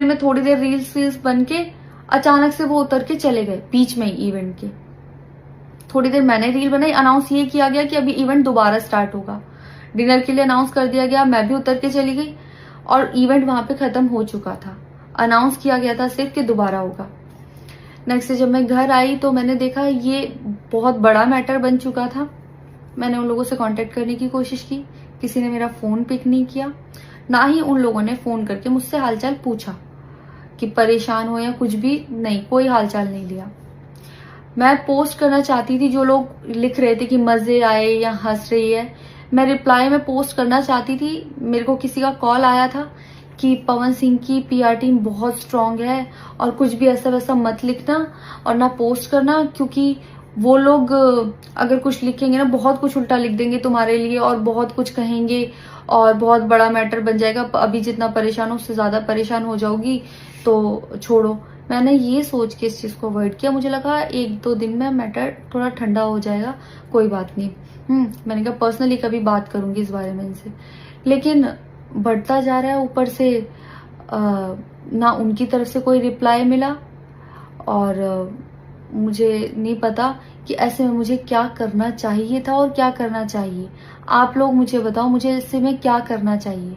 में थोड़ी देर रील्स बन के अचानक से वो उतर के चले गए बीच में ही इवेंट के। थोड़ी देर मैंने रील बनाई, अनाउंस ये किया गया कि अभी इवेंट दोबारा स्टार्ट होगा, डिनर के लिए अनाउंस कर दिया गया, मैं भी उतर के चली गई और इवेंट वहां पे खत्म हो चुका था। अनाउंस किया गया था सिर्फ कि दोबारा होगा। नेक्स्ट जब मैं घर आई तो मैंने देखा ये बहुत बड़ा मैटर बन चुका था। मैंने उन लोगों से कांटेक्ट करने की कोशिश की, किसी ने मेरा फोन पिक नहीं किया, ना ही उन लोगों ने फोन करके मुझसे हालचाल पूछा कि परेशान हो या कुछ भी, नहीं, कोई हालचाल नहीं लिया। मैं पोस्ट करना चाहती थी, जो लोग लिख रहे थे कि मजे आए या हंस रही है, मैं रिप्लाई में पोस्ट करना चाहती थी। मेरे को किसी का कॉल आया था कि पवन सिंह की पीआर टीम बहुत स्ट्रांग है और कुछ भी ऐसा वैसा मत लिखना और ना पोस्ट करना, क्योंकि वो लोग अगर कुछ लिखेंगे ना बहुत कुछ उल्टा लिख देंगे तुम्हारे लिए और बहुत कुछ कहेंगे और बहुत बड़ा मैटर बन जाएगा। अभी जितना परेशान हो उससे ज्यादा परेशान हो जाओगी, तो छोड़ो। मैंने ये सोच के इस चीज को अवॉइड किया। मुझे लगा 1-2 दिन में मैटर थोड़ा ठंडा हो जाएगा, कोई बात नहीं। मैंने कहा पर्सनली कभी बात करूंगी इस बारे में इनसे, लेकिन बढ़ता जा रहा है। ऊपर से ना उनकी तरफ से कोई रिप्लाई मिला और मुझे नहीं पता कि ऐसे में मुझे क्या करना चाहिए था और क्या करना चाहिए। आप लोग मुझे बताओ, मुझे ऐसे में क्या करना चाहिए।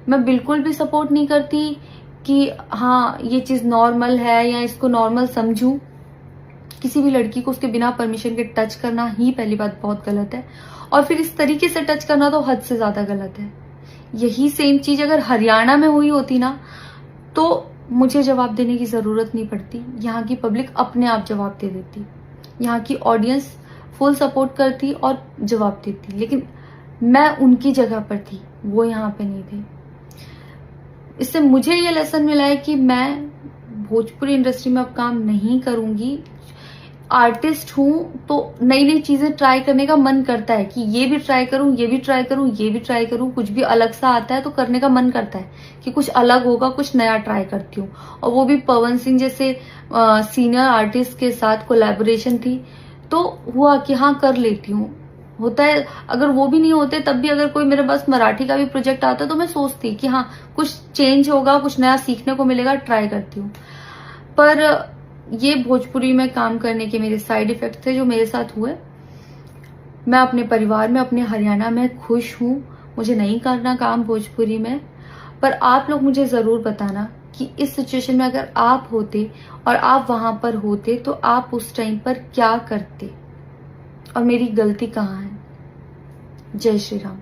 मैं बिल्कुल भी सपोर्ट नहीं करती कि हाँ ये चीज नॉर्मल है या इसको नॉर्मल समझूं। किसी भी लड़की को उसके बिना परमिशन के टच करना ही पहली बात बहुत गलत है, और फिर इस तरीके से टच करना तो हद से ज्यादा गलत है। यही सेम चीज अगर हरियाणा में हुई होती ना तो मुझे जवाब देने की जरूरत नहीं पड़ती, यहाँ की पब्लिक अपने आप जवाब दे देती, यहाँ की ऑडियंस फुल सपोर्ट करती और जवाब देती। लेकिन मैं उनकी जगह पर थी, वो यहाँ पे नहीं थे। इससे मुझे ये लेसन मिला है कि मैं भोजपुरी इंडस्ट्री में अब काम नहीं करूंगी। आर्टिस्ट हूं तो नई नई चीजें ट्राई करने का मन करता है कि ये भी ट्राई करूं, ये भी ट्राई करूं, ये भी ट्राई करूं। कुछ भी अलग सा आता है तो करने का मन करता है कि कुछ अलग होगा, कुछ नया ट्राई करती हूँ। और वो भी पवन सिंह जैसे सीनियर आर्टिस्ट के साथ कोलैबोरेशन थी तो हुआ कि हाँ कर लेती हूँ। होता है, अगर वो भी नहीं होते तब भी अगर कोई मेरे पास मराठी का भी प्रोजेक्ट आता तो मैं सोचती कि हाँ कुछ चेंज होगा, कुछ नया सीखने को मिलेगा, ट्राई करती हूँ। पर ये भोजपुरी में काम करने के मेरे साइड इफेक्ट थे जो मेरे साथ हुए। मैं अपने परिवार में, अपने हरियाणा में खुश हूं, मुझे नहीं करना काम भोजपुरी में। पर आप लोग मुझे जरूर बताना कि इस सिचुएशन में अगर आप होते और आप वहां पर होते तो आप उस टाइम पर क्या करते और मेरी गलती कहाँ है। जय श्री राम।